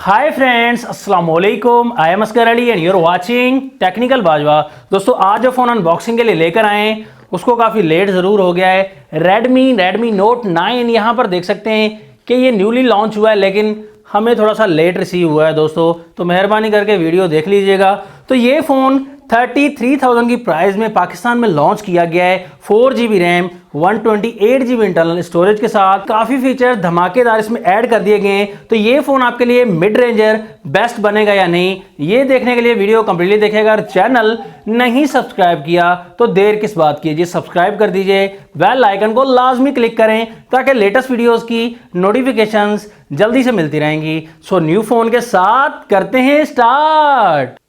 Hi friends, अस्सलाम वालेकुम। I am Oscar Ali and your watching technical Bajwa. दोस्तों, आज जो फ़ोन अनबॉक्सिंग के लिए लेकर आए हैं उसको काफ़ी लेट ज़रूर हो गया है। रेडमी नोट 9 यहाँ पर देख सकते हैं कि ये न्यूली लॉन्च हुआ है, लेकिन हमें थोड़ा सा लेट रिसीव हुआ है दोस्तों, तो मेहरबानी करके वीडियो देख लीजिएगा। तो ये फ़ोन 33,000 की प्राइस में पाकिस्तान में लॉन्च किया गया है। 4GB RAM 128GB internal storage के साथ काफ़ी फीचर धमाकेदार इसमें ऐड कर दिए गए हैं। तो ये फ़ोन आपके लिए मिड रेंजर बेस्ट बनेगा या नहीं, ये देखने के लिए वीडियो कंप्लीटली देखिएगा। अगर चैनल नहीं सब्सक्राइब किया तो देर किस बात कीजिए, सब्सक्राइब कर दीजिए, बेल आइकन को लाजमी क्लिक करें ताकि लेटेस्ट वीडियोज़ की नोटिफिकेशंस जल्दी से मिलती रहेंगी। सो न्यू फ़ोन के साथ करते हैं स्टार्ट।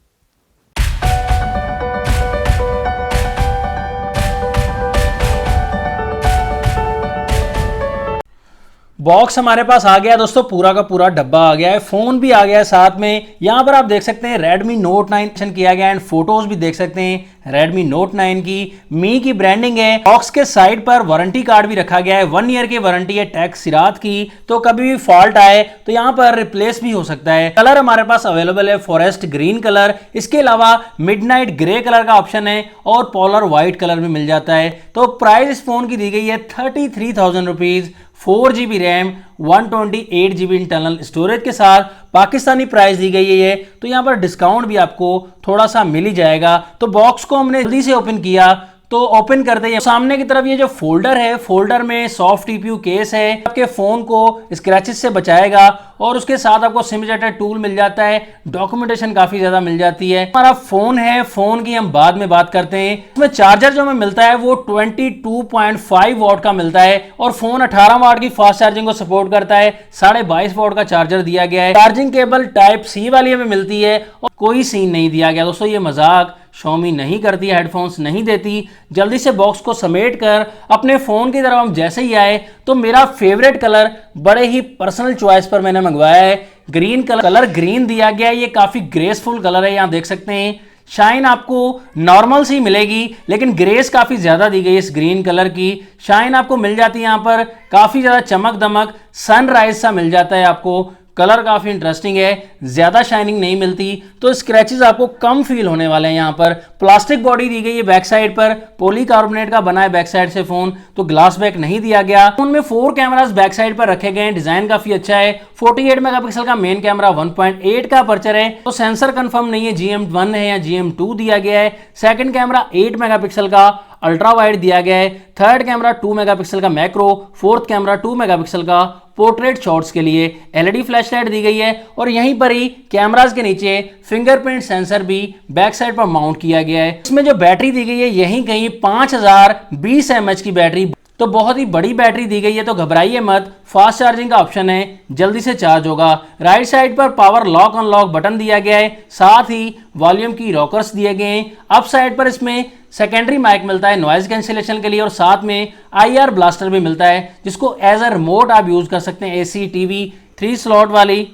बॉक्स हमारे पास आ गया दोस्तों, पूरा का पूरा डब्बा आ गया है, फोन भी आ गया है साथ में। यहां पर आप देख सकते हैं Redmi Note 9 मेंशन किया गया है एंड फोटोज भी देख सकते हैं Redmi Note 9 की। मी की ब्रांडिंग है। बॉक्स के साइड पर वारंटी कार्ड भी रखा गया है, 1 ईयर की वारंटी है टैक्स सिरात की, तो कभी भी फॉल्ट आए तो यहां पर रिप्लेस भी हो सकता है। कलर हमारे पास अवेलेबल है फॉरेस्ट ग्रीन कलर, इसके अलावा मिडनाइट ग्रे कलर का ऑप्शन है और पोलर व्हाइट कलर भी मिल जाता है। तो प्राइस इस फोन की दी गई है 33,000 rupees, 4GB RAM 128GB internal storage के साथ पाकिस्तानी प्राइस दी गई है। तो यहां पर डिस्काउंट भी आपको थोड़ा सा मिल ही जाएगा। तो बॉक्स को हमने जल्दी से ओपन किया, तो ओपन करते हैं सामने की तरफ ये जो फोल्डर है, फोल्डर में सॉफ्ट टीपीयू केस है, आपके फोन को स्क्रैचेस से बचाएगा और उसके साथ आपको सिम इजेक्टर टूल मिल जाता है। डॉक्यूमेंटेशन काफी ज्यादा मिल जाती है। हमारा फोन है, फोन की हम बाद में बात करते हैं। इसमें चार्जर जो हमें मिलता है वो 22.5 वॉट का मिलता है और फोन 18 वाट की फास्ट चार्जिंग को सपोर्ट करता है। 22.5 वॉट का चार्जर दिया गया है। चार्जिंग केबल टाइप सी वाली हमें मिलती है और कोई सीन नहीं दिया गया दोस्तों, ये मजाक Xiaomi नहीं करती, हेडफोन्स नहीं देती। जल्दी से बॉक्स को समेट कर अपने फोन की तरफ हम जैसे ही आए तो मेरा फेवरेट कलर बड़े ही पर्सनल चॉइस पर मैंने मंगवाया है, ग्रीन कलर ग्रीन दिया गया है। ये काफी ग्रेसफुल कलर है, यहां देख सकते हैं। शाइन आपको नॉर्मल सी मिलेगी लेकिन ग्रेस काफी ज्यादा दी गई है। इस ग्रीन कलर की शाइन आपको मिल जाती है, यहां पर काफी ज्यादा चमक दमक सनराइज सा मिल जाता है आपको। कलर काफी इंटरेस्टिंग है, ज्यादा शाइनिंग नहीं मिलती, तो स्क्रैचेस आपको कम फील होने वाले हैं। यहां पर प्लास्टिक बॉडी दी गई है बैक साइड पर, पॉलीकार्बोनेट का बना है बैक साइड से फोन, तो ग्लास बैक नहीं दिया गया। फोन में 4 कैमरास बैक साइड पर रखे गए हैं, डिजाइन काफी अच्छा है। 48 मेगापिक्सल का मेन कैमरा, 1.8 का अपर्चर है, तो सेंसर कंफर्म नहीं है GM1 है या GM2 दिया गया है। सेकंड कैमरा 8 मेगापिक्सल का अल्ट्रा वाइड दिया गया है। थर्ड कैमरा 2 मेगापिक्सल का मैक्रो, फोर्थ कैमरा 2 मेगापिक्सल का पोर्ट्रेट शॉट्स के लिए। LED फ्लैशलाइट दी गई है और यहीं पर ही कैमरास के नीचे फिंगरप्रिंट सेंसर भी बैक साइड पर माउंट किया गया है। इसमें जो बैटरी दी गई है यहीं कहीं 5020 mAh की बैटरी, तो बहुत ही बड़ी बैटरी दी गई है, तो घबराइए मत। फास्ट चार्जिंग का ऑप्शन है, जल्दी से चार्ज होगा। राइट साइड पर पावर लॉक अनलॉक बटन दिया गया है, साथ ही वॉल्यूम की रॉकर्स दिए गए हैं। अप साइड पर इसमें सेकेंडरी माइक मिलता है नॉइज कैंसिलेशन के लिए और साथ में IR ब्लास्टर भी मिलता है जिसको एज अ रिमोट आप यूज कर सकते हैं। AC TV 3 स्लॉट वाली।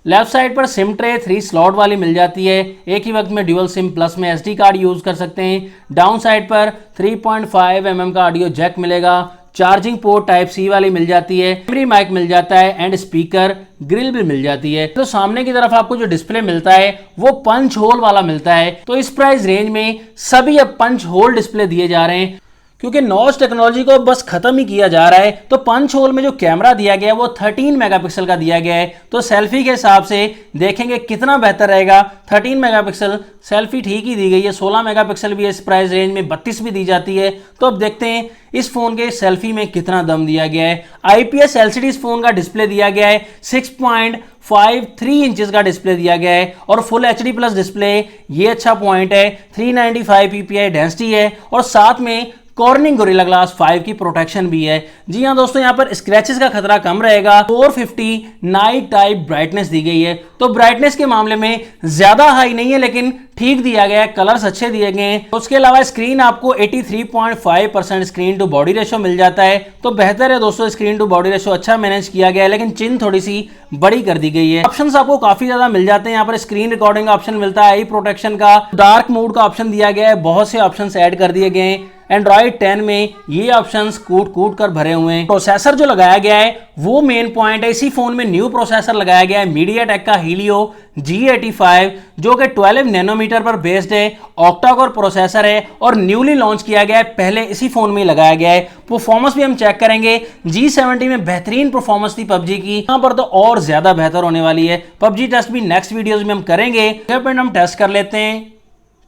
लेफ्ट साइड पर सिम ट्रे 3 स्लॉट वाली मिल जाती है, एक ही वक्त में ड्यूअल सिम प्लस में SD कार्ड यूज कर सकते हैं। डाउन साइड पर 3.5 mm का ऑडियो जैक मिलेगा। चार्जिंग पोर्ट टाइप सी वाली मिल जाती है, मेमोरी माइक मिल जाता है एंड स्पीकर ग्रिल भी मिल जाती है। तो सामने की तरफ आपको जो डिस्प्ले मिलता है वो पंच होल वाला मिलता है। तो इस प्राइस रेंज में सभी अब पंच होल डिस्प्ले दिए जा रहे हैं क्योंकि नॉच टेक्नोलॉजी को बस खत्म ही किया जा रहा है। तो पंच होल में जो कैमरा दिया गया है वो 13 मेगापिक्सल का दिया गया है, तो सेल्फी के हिसाब से देखेंगे कितना बेहतर रहेगा। 13 मेगापिक्सल सेल्फी ठीक ही दी गई है, 16 मेगापिक्सल भी है इस प्राइस रेंज में, 32 भी दी जाती है। तो अब देखते हैं इस फोन के सेल्फी में कितना दम दिया गया है। IPS LCD इस फोन का डिस्प्ले दिया गया है, 6.53 इंचेस का डिस्प्ले दिया गया है और फुल HD प्लस डिस्प्ले, ये अच्छा पॉइंट है। 395 PPI डेंसिटी है और साथ में कॉर्निंग गोरिल्ला ग्लास 5 की प्रोटेक्शन भी है। जी हाँ दोस्तों, यहाँ पर स्क्रैचेस का खतरा कम रहेगा। 450 नाइट टाइप ब्राइटनेस दी गई है, तो ब्राइटनेस के मामले में ज्यादा हाई नहीं है लेकिन ठीक दिया गया है, कलर्स अच्छे दिए गए हैं। उसके अलावा स्क्रीन आपको 83.5% स्क्रीन टू बॉडी रेशो मिल जाता है, तो बेहतर है दोस्तों। स्क्रीन टू बॉडी रेशो अच्छा मैनेज किया गया है लेकिन चिन थोड़ी सी बड़ी कर दी गई है। ऑप्शंस आपको काफी ज्यादा मिल जाते हैं, यहाँ पर स्क्रीन रिकॉर्डिंग का ऑप्शन मिलता है, आई प्रोटेक्शन का, डार्क मोड का ऑप्शन दिया गया है, बहुत से ऑप्शंस ऐड कर दिए गए हैं। एंड्रॉइड 10 में ये ऑप्शंस कूट कूट कर भरे हुए हैं। प्रोसेसर जो लगाया गया है वो मेन पॉइंट है, इसी फोन में न्यू प्रोसेसर लगाया गया है MediaTek का Helio G85 जो कि 12 नैनोमीटर पर बेस्ड है, ऑक्टा कोर प्रोसेसर है और न्यूली लॉन्च किया गया है, पहले इसी फोन में लगाया गया है। परफॉर्मेंस भी हम चेक करेंगे, G70 में बेहतरीन परफॉर्मेंस थी पबजी की, यहां पर तो और ज्यादा बेहतर होने वाली है। पबजी टेस्ट भी नेक्स्ट वीडियोस में हम करेंगे। फिंगरप्रिंट हम टेस्ट कर लेते हैं,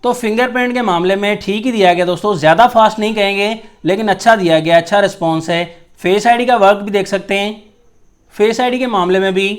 तो फिंगरप्रिंट के मामले में ठीक ही दिया गया दोस्तों, ज्यादा फास्ट नहीं कहेंगे लेकिन अच्छा दिया गया, अच्छा रिस्पॉन्स है। फेस आईडी का वर्क भी देख सकते हैं, फेस आईडी के मामले में भी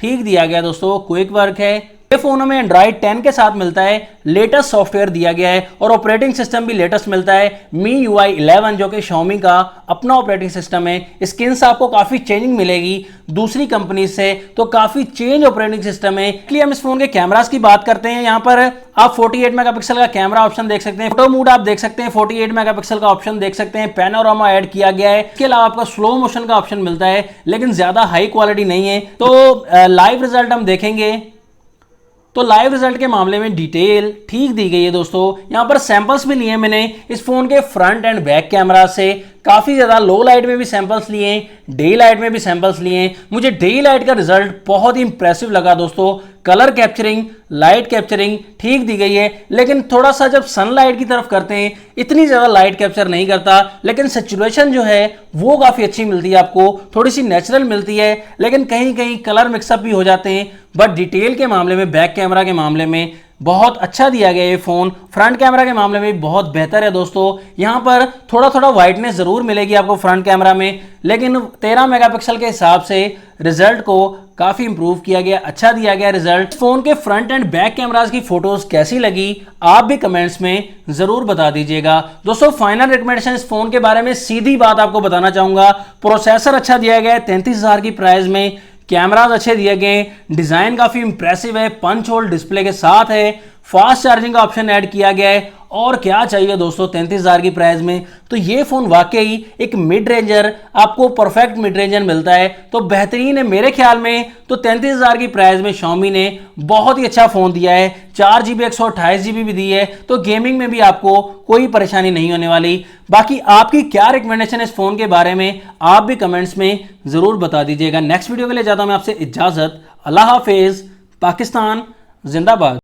ठीक दिया गया दोस्तों, क्विक वर्क है। ये फोन हमें एंड्रॉइड 10 के साथ मिलता है, लेटेस्ट सॉफ्टवेयर दिया गया है और ऑपरेटिंग सिस्टम भी लेटेस्ट मिलता है, MIUI 11 जो कि Xiaomi का अपना ऑपरेटिंग सिस्टम है। स्किन्स आपको काफी चेंजिंग मिलेगी दूसरी कंपनी से, तो काफी चेंज ऑपरेटिंग सिस्टम है। इसलिए हम इस फोन के कैमरास की बात करते हैं। यहाँ पर आप 48 मेगापिक्सल का कैमरा ऑप्शन देख सकते हैं, फोटो मूड आप देख सकते हैं, 48 मेगापिक्सल का ऑप्शन देख सकते हैं, पैनोरामा ऐड किया गया है। इसके अलावा आपका स्लो मोशन का ऑप्शन मिलता है लेकिन ज्यादा हाई क्वालिटी नहीं है। तो लाइव रिजल्ट हम देखेंगे, तो लाइव रिजल्ट के मामले में डिटेल ठीक दी गई है दोस्तों। यहां पर सैंपल्स भी लिए मैंने इस फोन के फ्रंट एंड बैक कैमरा से, काफी ज्यादा लो लाइट में भी सैंपल्स लिए, डे लाइट में भी सैंपल्स लिए। मुझे डे लाइट का रिजल्ट बहुत ही इंप्रेसिव लगा दोस्तों, कलर कैप्चरिंग, लाइट कैप्चरिंग ठीक दी गई है, लेकिन थोड़ा सा जब सनलाइट की तरफ करते हैं इतनी ज्यादा लाइट कैप्चर नहीं करता, लेकिन सिचुएशन जो है वो काफी अच्छी मिलती है आपको, थोड़ी सी नेचुरल मिलती है, लेकिन कहीं कहीं कलर मिक्सअप भी हो जाते हैं। बट डिटेल के मामले में, बैक कैमरा के मामले में बहुत अच्छा दिया गया ये फोन। फ्रंट कैमरा के मामले में बहुत बेहतर है दोस्तों, यहां पर थोड़ा थोड़ा वाइटनेस जरूर मिलेगी आपको फ्रंट कैमरा में, लेकिन 13 मेगापिक्सल के हिसाब से रिजल्ट को काफी इंप्रूव किया गया, अच्छा दिया गया रिजल्ट। फोन के फ्रंट एंड बैक कैमरास की फोटोज कैसी लगी आप भी कमेंट्स में जरूर बता दीजिएगा दोस्तों। फाइनल रिकमेंडेशन इस फोन के बारे में सीधी बात आपको बताना चाहूंगा, प्रोसेसर अच्छा दिया गया है 33,000 की प्राइस में, कैमराज अच्छे दिए गए, डिजाइन काफी इंप्रेसिव है, पंच होल डिस्प्ले के साथ है, फास्ट चार्जिंग का ऑप्शन ऐड किया गया है, और क्या चाहिए दोस्तों 33,000 की प्राइस में। तो ये फोन वाकई एक मिड रेंजर, आपको परफेक्ट मिड रेंजर मिलता है, तो बेहतरीन है मेरे ख्याल में। तो 33,000 की प्राइस में Xiaomi ने बहुत ही अच्छा फोन दिया है, 4GB 128GB भी दी है, तो गेमिंग में भी आपको कोई परेशानी नहीं होने वाली। बाकी आपकी क्या रिकमेंडेशन इस फोन के बारे में आप भी कमेंट्स में जरूर बता दीजिएगा। नेक्स्ट वीडियो के लिए जाता हूं मैं आपसे इजाजत, अल्लाह हाफिज, पाकिस्तान जिंदाबाद।